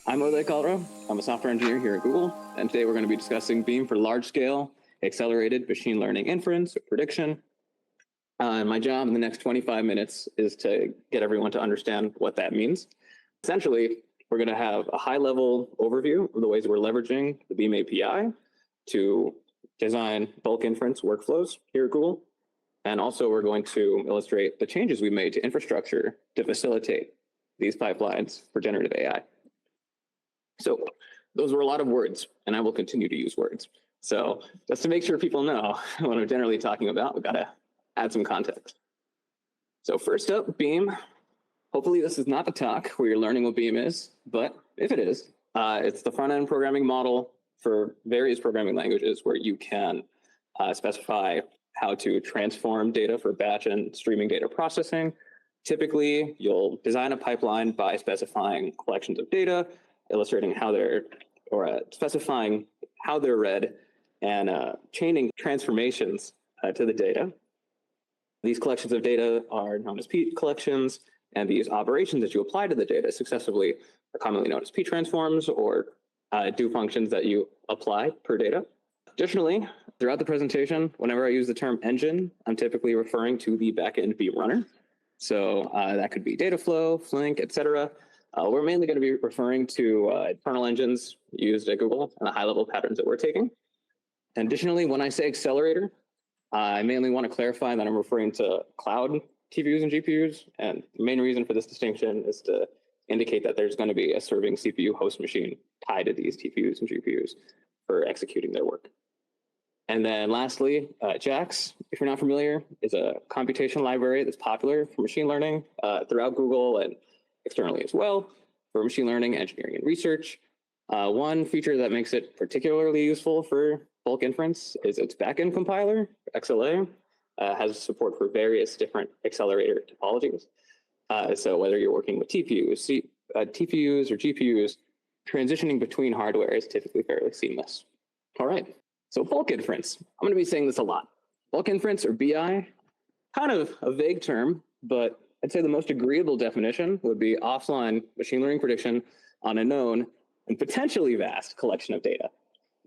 I'm Ole Calderon. I'm a software engineer here at Google, and today we're going to be discussing Beam for large-scale accelerated machine learning inference or prediction. And my job in the next 25 minutes is to get everyone to understand what that means. Essentially, we're going to have a high-level overview of the ways we're leveraging the Beam API to design bulk inference workflows here at Google. And also, we're going to illustrate the changes we made to infrastructure to facilitate these pipelines for generative AI. So those were a lot of words, and I will continue to use words. So just to make sure people know what I'm generally talking about, we've got to add some context. So first up, Beam. Hopefully this is not the talk where you're learning what Beam is, but if it is, it's the front-end programming model for various programming languages where you can specify how to transform data for batch and streaming data processing. Typically, you'll design a pipeline by specifying collections of data, illustrating how they're, or specifying how they're read, and chaining transformations to the data. These collections of data are known as P collections, and these operations that you apply to the data successively are commonly known as P transforms or do functions that you apply per data. Additionally, throughout the presentation, whenever I use the term engine, I'm typically referring to the backend Beam runner. So that could be Dataflow, Flink, etc. We're mainly going to be referring to internal engines used at Google and the high-level patterns that we're taking. And additionally, when I say accelerator, I mainly want to clarify that I'm referring to cloud TPUs and GPUs. And the main reason for this distinction is to indicate that there's going to be a serving CPU host machine tied to these TPUs and GPUs for executing their work. And then lastly, JAX, if you're not familiar, is a computation library that's popular for machine learning throughout Google and externally as well for machine learning, engineering, and research. One feature that makes it particularly useful for bulk inference is its backend compiler, XLA, has support for various different accelerator topologies. So whether you're working with TPUs or GPUs, transitioning between hardware is typically fairly seamless. All right. So bulk inference, I'm going to be saying this a lot. Bulk inference, or BI, kind of a vague term, but I'd say the most agreeable definition would be offline machine learning prediction on a known and potentially vast collection of data.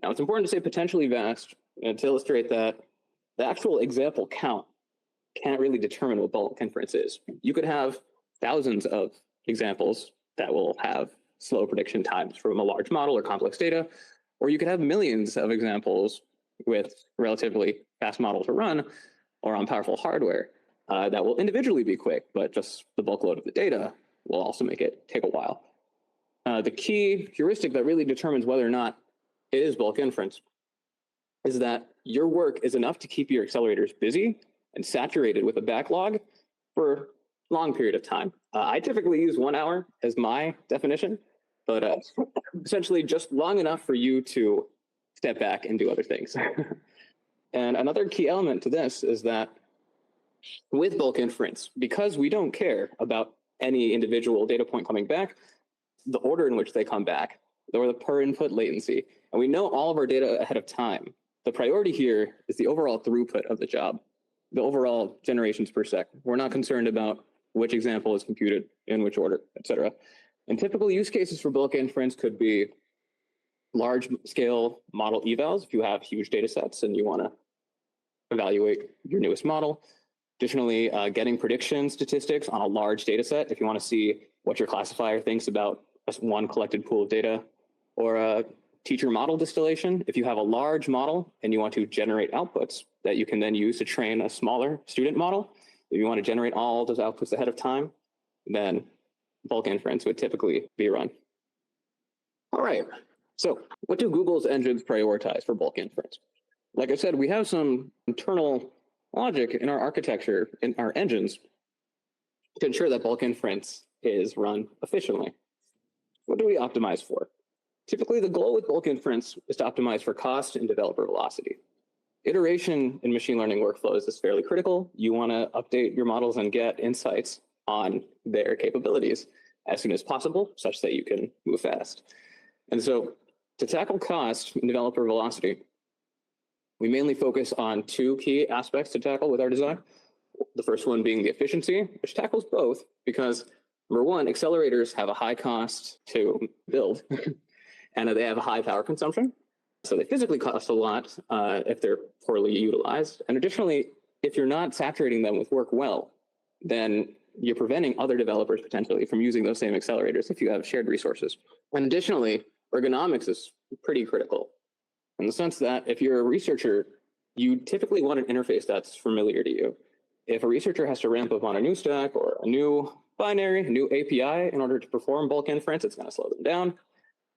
Now, it's important to say potentially vast to illustrate that the actual example count can't really determine what bulk inference is. You could have thousands of examples that will have slow prediction times from a large model or complex data, or you could have millions of examples with relatively fast model to run or on powerful hardware that will individually be quick, but just the bulk load of the data will also make it take a while. The key heuristic that really determines whether or not it is bulk inference is that your work is enough to keep your accelerators busy and saturated with a backlog for a long period of time. I typically use 1 hour as my definition, but essentially just long enough for you to step back and do other things. And another key element to this is that with bulk inference, because we don't care about any individual data point coming back, the order in which they come back, or the per input latency, and we know all of our data ahead of time, the priority here is the overall throughput of the job, the overall generations per sec. We're not concerned about which example is computed in which order, et cetera. And typical use cases for bulk inference could be large scale model evals if you have huge data sets and you want to evaluate your newest model. Additionally, getting prediction statistics on a large data set if you want to see what your classifier thinks about one collected pool of data, or a teacher model distillation if you have a large model and you want to generate outputs that you can then use to train a smaller student model. If you want to generate all those outputs ahead of time, then bulk inference would typically be run. All right, so what do Google's engines prioritize for bulk inference? Like I said, we have some internal logic in our architecture, in our engines, to ensure that bulk inference is run efficiently. What do we optimize for? Typically, the goal with bulk inference is to optimize for cost and developer velocity. Iteration in machine learning workflows is fairly critical. You want to update your models and get insights on their capabilities as soon as possible, such that you can move fast. And so to tackle cost and developer velocity, we mainly focus on two key aspects to tackle with our design. The first one being the efficiency, which tackles both, because Number one, accelerators have a high cost to build, and they have a high power consumption. So they physically cost a lot if they're poorly utilized. And additionally, if you're not saturating them with work well, then you're preventing other developers potentially from using those same accelerators if you have shared resources. And additionally, ergonomics is pretty critical in the sense that if you're a researcher, you typically want an interface that's familiar to you. If a researcher has to ramp up on a new stack or a new binary, a new API in order to perform bulk inference, it's going to slow them down.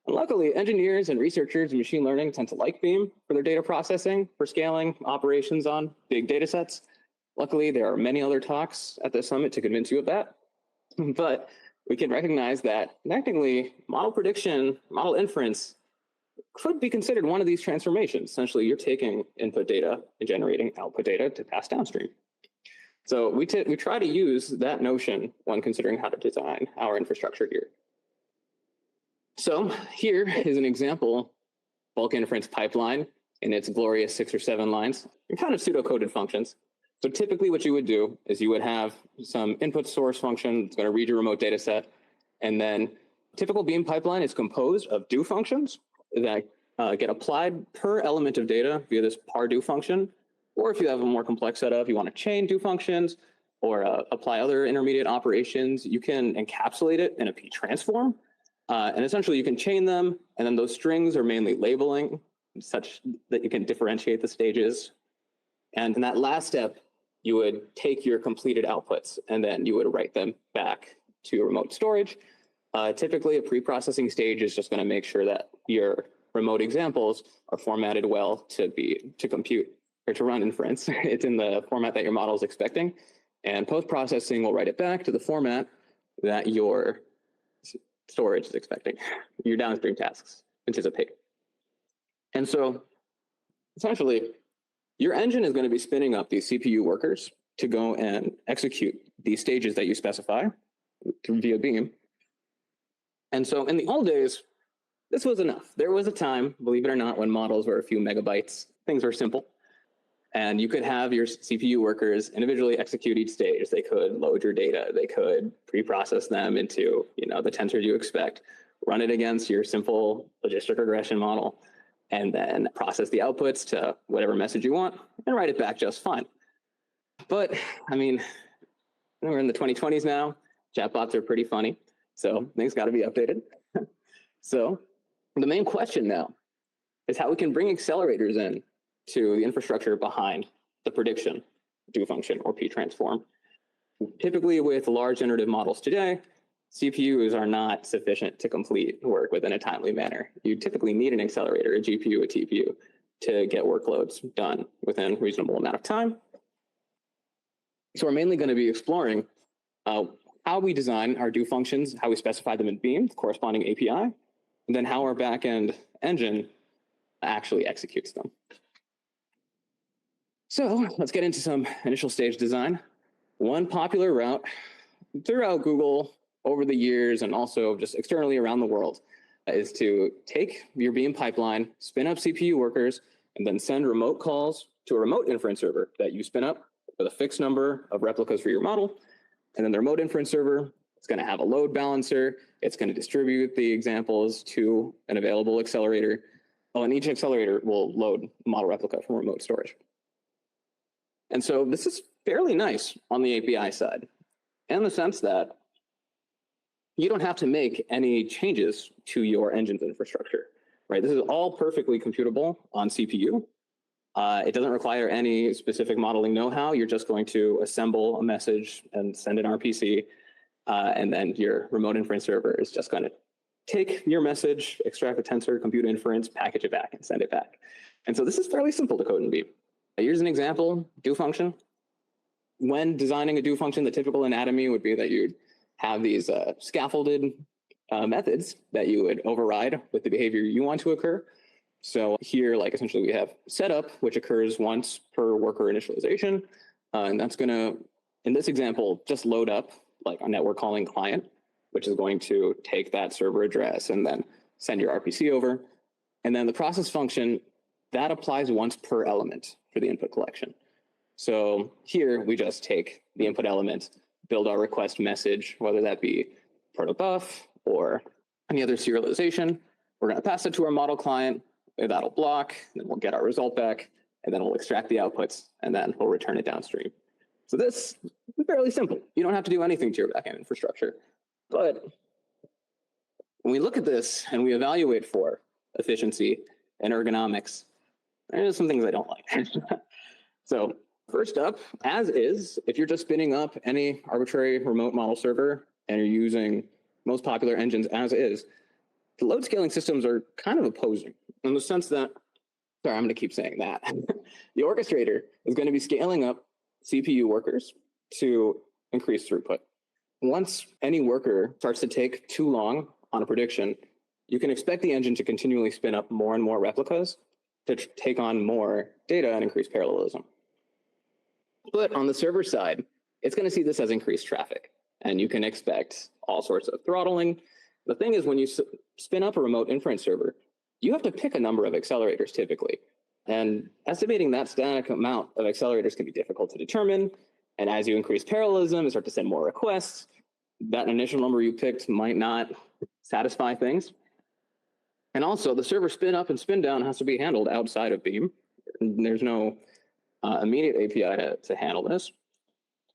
And luckily, engineers and researchers in machine learning tend to like Beam for their data processing, for scaling operations on big data sets. Luckily, there are many other talks at the summit to convince you of that. But we can recognize that technically, model prediction, model inference could be considered one of these transformations. Essentially, you're taking input data and generating output data to pass downstream. So we try to use that notion when considering how to design our infrastructure here. So here is an example bulk inference pipeline in its glorious 6 or 7 lines. They're kind of pseudo-coded functions. So typically what you would do is you would have some input source function that's going to read your remote data set. And then typical Beam pipeline is composed of do functions that get applied per element of data via this par_do function. Or if you have a more complex setup, you want to chain do functions or apply other intermediate operations, you can encapsulate it in a p-transform. And essentially you can chain them, and then those strings are mainly labeling such that you can differentiate the stages. And in that last step, you would take your completed outputs and then you would write them back to remote storage. Typically, a pre-processing stage is just going to make sure that your remote examples are formatted well to compute or to run inference. It's in the format that your model is expecting. And post-processing will write it back to the format that your storage is expecting, your downstream tasks anticipate. And so essentially, your engine is going to be spinning up these CPU workers to go and execute these stages that you specify via Beam. And so in the old days, this was enough. There was a time, believe it or not, when models were a few megabytes. Things were simple. And you could have your CPU workers individually execute each stage. They could load your data. They could pre-process them into the tensors you expect, run it against your simple logistic regression model, and then process the outputs to whatever message you want and write it back just fine. But I mean, we're in the 2020s now. Chatbots are pretty funny. So things got to be updated. So the main question now is how we can bring accelerators in to the infrastructure behind the prediction do function or p-transform. Typically with large generative models today, CPUs are not sufficient to complete work within a timely manner. You typically need an accelerator, a GPU, a TPU to get workloads done within a reasonable amount of time. So we're mainly going to be exploring how we design our do functions, how we specify them in Beam, the corresponding API, and then how our backend engine actually executes them. So let's get into some initial stage design. One popular route throughout Google over the years and also just externally around the world is to take your Beam pipeline, spin up CPU workers, and then send remote calls to a remote inference server that you spin up with a fixed number of replicas for your model. And then the remote inference server is going to have a load balancer. It's going to distribute the examples to an available accelerator. Oh, and each accelerator will load a model replica from remote storage. And so this is fairly nice on the API side, in the sense that you don't have to make any changes to your engine's infrastructure, right? This is all perfectly computable on CPU. It doesn't require any specific modeling know-how. You're just going to assemble a message and send an RPC, and then your remote inference server is just going to take your message, extract a tensor, compute inference, package it back, and send it back. And so this is fairly simple to code in Beam. Here's an example, do function. When designing a do function, the typical anatomy would be that you'd have these scaffolded methods that you would override with the behavior you want to occur. So here, like essentially we have setup, which occurs once per worker initialization. And that's going to, in this example, just load up like a network calling client, which is going to take that server address and then send your RPC over. And then the process function, that applies once per element for the input collection. So here we just take the input element, build our request message, whether that be protobuf or any other serialization. We're going to pass it to our model client. That'll block, and then we'll get our result back, and then we'll extract the outputs, and then we'll return it downstream. So this is fairly simple. You don't have to do anything to your backend infrastructure. But when we look at this and we evaluate for efficiency and ergonomics, there's some things I don't like. So first up, as is, if you're just spinning up any arbitrary remote model server and you're using most popular engines as is, the load scaling systems are kind of opposing in the sense that, sorry, I'm going to keep saying that. The orchestrator is going to be scaling up CPU workers to increase throughput. Once any worker starts to take too long on a prediction, you can expect the engine to continually spin up more and more replicas to take on more data and increase parallelism. But on the server side, it's going to see this as increased traffic, and you can expect all sorts of throttling. The thing is, when you spin up a remote inference server, you have to pick a number of accelerators typically. And estimating that static amount of accelerators can be difficult to determine. And as you increase parallelism and start to send more requests, that initial number you picked might not satisfy things. And also, the server spin up and spin down has to be handled outside of Beam. There's no immediate API to handle this.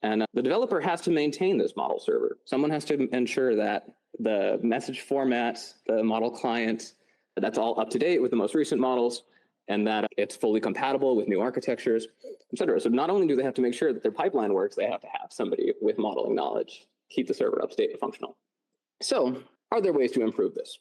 And the developer has to maintain this model server. Someone has to ensure that the message format, the model client, that's all up to date with the most recent models, and that it's fully compatible with new architectures, et cetera. So not only do they have to make sure that their pipeline works, they have to have somebody with modeling knowledge keep the server up to date and functional. So are there ways to improve this?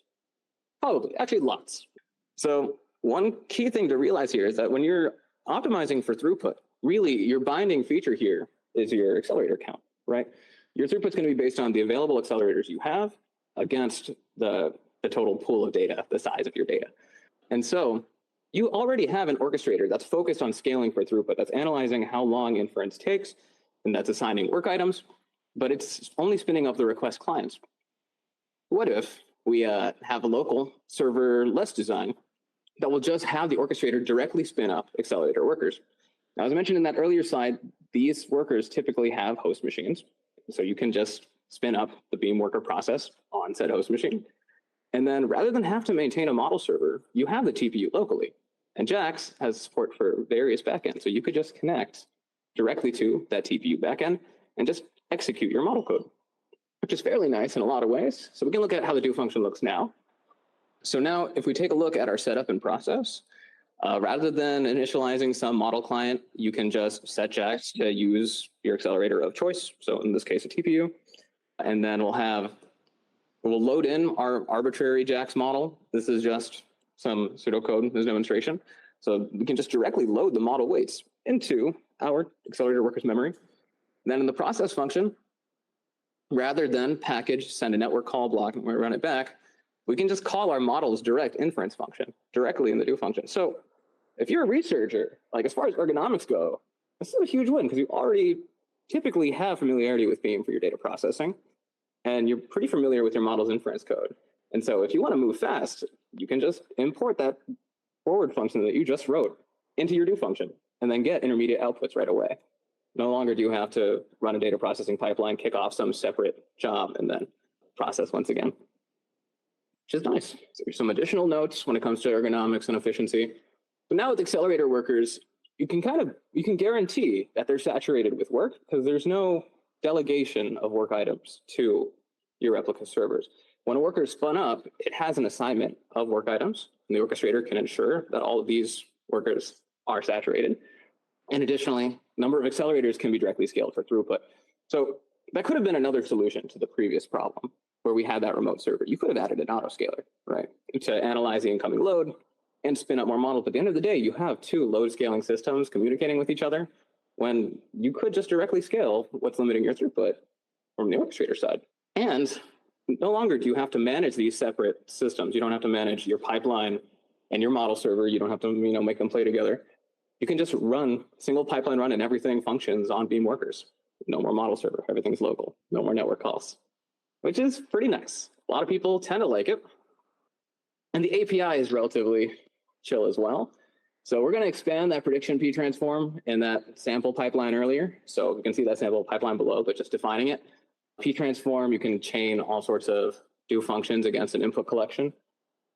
Probably, actually lots. So one key thing to realize here is that when you're optimizing for throughput, really your binding feature here is your accelerator count, right? Your throughput's going to be based on the available accelerators you have against the total pool of data, the size of your data. And so you already have an orchestrator that's focused on scaling for throughput, that's analyzing how long inference takes, and that's assigning work items, but it's only spinning up the request clients. What if we have a local serverless design that will just have the orchestrator directly spin up accelerator workers? Now, as I mentioned in that earlier slide, these workers typically have host machines. So you can just spin up the Beam worker process on said host machine. And then rather than have to maintain a model server, you have the TPU locally. And JAX has support for various backends. So you could just connect directly to that TPU backend and just execute your model code, which is fairly nice in a lot of ways. So we can look at how the do function looks now. So now if we take a look at our setup and process, rather than initializing some model client, you can just set JAX to use your accelerator of choice. So in this case, a TPU. And then we'll load in our arbitrary JAX model. This is just some pseudocode, there's no demonstration. So we can just directly load the model weights into our accelerator workers memory. Then in the process function, rather than package, send a network call block, and run it back, we can just call our model's direct inference function directly in the do function. So if you're a researcher, like as far as ergonomics go, this is a huge win because you already typically have familiarity with Beam for your data processing, and you're pretty familiar with your model's inference code. And so if you want to move fast, you can just import that forward function that you just wrote into your do function and then get intermediate outputs right away. No longer do you have to run a data processing pipeline, kick off some separate job, and then process once again, which is nice. So there's some additional notes when it comes to ergonomics and efficiency. But now with accelerator workers, you can guarantee that they're saturated with work because there's no delegation of work items to your replica servers. When a worker is spun up, it has an assignment of work items, and the orchestrator can ensure that all of these workers are saturated. And additionally, number of accelerators can be directly scaled for throughput. So that could have been another solution to the previous problem where we had that remote server. You could have added an autoscaler, right, to analyze the incoming load and spin up more models. But at the end of the day, you have two load scaling systems communicating with each other when you could just directly scale what's limiting your throughput from the orchestrator side. And no longer do you have to manage these separate systems. You don't have to manage your pipeline and your model server. You don't have to make them play together. You can just run single pipeline run and everything functions on Beam workers. No more model server. Everything's local. No more network calls, which is pretty nice. A lot of people tend to like it. And the API is relatively chill as well. So we're going to expand that prediction P transform in that sample pipeline earlier. So you can see that sample pipeline below, but just defining it. P-transform, you can chain all sorts of do functions against an input collection.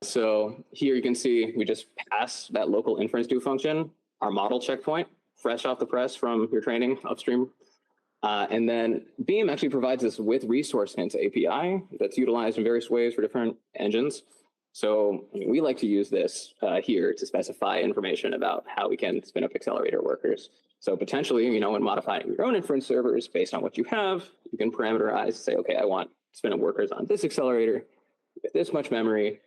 So here you can see we just pass that local inference do function, our model checkpoint, fresh off the press from your training upstream. And then Beam actually provides us with resource hints API that's utilized in various ways for different engines. So we like to use this here to specify information about how we can spin up accelerator workers. So potentially, when modifying your own inference servers based on what you have, you can parameterize, say, okay, I want to spin up workers on this accelerator with this much memory,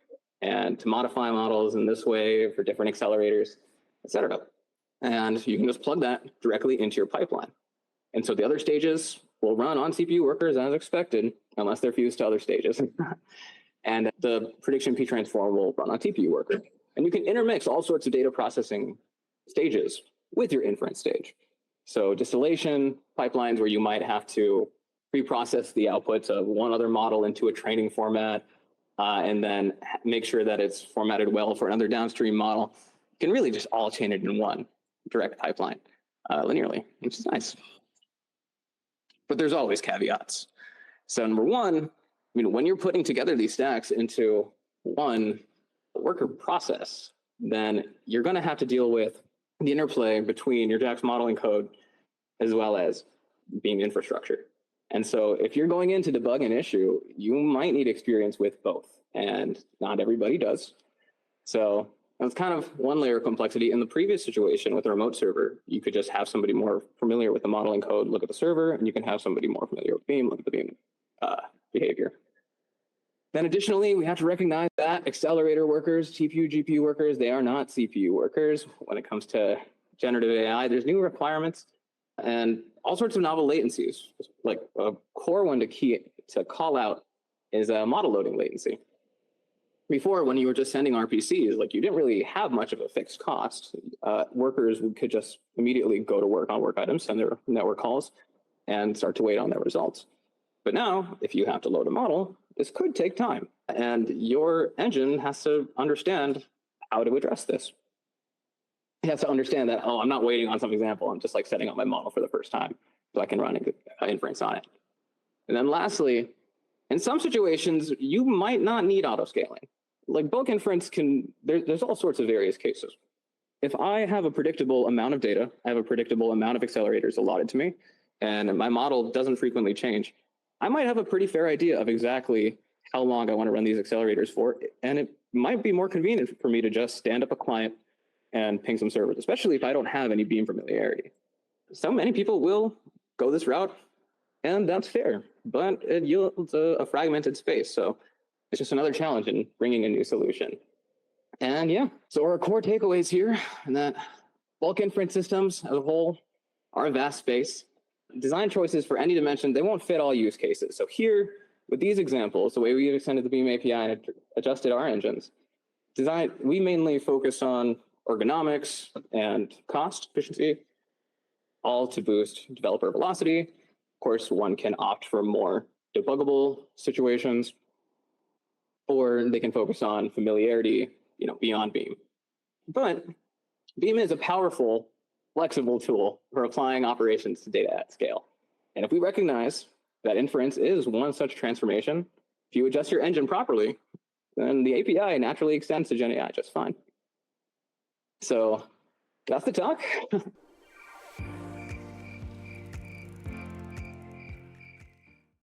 and to modify models in this way for different accelerators, et cetera. And you can just plug that directly into your pipeline. And so the other stages will run on CPU workers as expected, unless they're fused to other stages. And the prediction P-transform will run on TPU worker. And you can intermix all sorts of data processing stages with your inference stage. So distillation pipelines where you might have to pre-process the outputs of one other model into a training format, and then make sure that it's formatted well for another downstream model. You can really just all chain it in one direct pipeline linearly, which is nice. But there's always caveats. So number one, when you're putting together these stacks into one worker process, then you're going to have to deal with the interplay between your JAX modeling code as well as Beam infrastructure. And so if you're going in to debug an issue, you might need experience with both, and not everybody does. So that's kind of one layer of complexity. In the previous situation with a remote server, you could just have somebody more familiar with the modeling code, look at the server, and you can have somebody more familiar with Beam, look at the Beam behavior. Then additionally, we have to recognize that accelerator workers, TPU, GPU workers, they are not CPU workers. When it comes to generative AI, there's new requirements and all sorts of novel latencies. Like a core one to call out is a model loading latency. Before, when you were just sending RPCs, you didn't really have much of a fixed cost. Workers could just immediately go to work on work items, send their network calls, and start to wait on their results. But now, if you have to load a model, this could take time. And your engine has to understand how to address this. It has to understand that, I'm not waiting on some example. I'm just setting up my model for the first time so I can run an inference on it. And then lastly, in some situations, you might not need auto-scaling. Bulk inference there's all sorts of various cases. If I have a predictable amount of data, I have a predictable amount of accelerators allotted to me, and my model doesn't frequently change, I might have a pretty fair idea of exactly how long I want to run these accelerators for, and it might be more convenient for me to just stand up a client and ping some servers, especially if I don't have any Beam familiarity. So many people will go this route, and that's fair, but it yields a fragmented space. So it's just another challenge in bringing a new solution. And yeah, so our core takeaways here, and that bulk inference systems as a whole are a vast space. Design choices for any dimension, they won't fit all use cases. So here, with these examples, the way we extended the Beam API and adjusted our engines, we mainly focus on ergonomics and cost efficiency, all to boost developer velocity. Of course, one can opt for more debuggable situations, or they can focus on familiarity, beyond Beam. But Beam is a powerful, flexible tool for applying operations to data at scale. And if we recognize that inference is one such transformation, if you adjust your engine properly, then the API naturally extends to GenAI just fine. So that's the talk.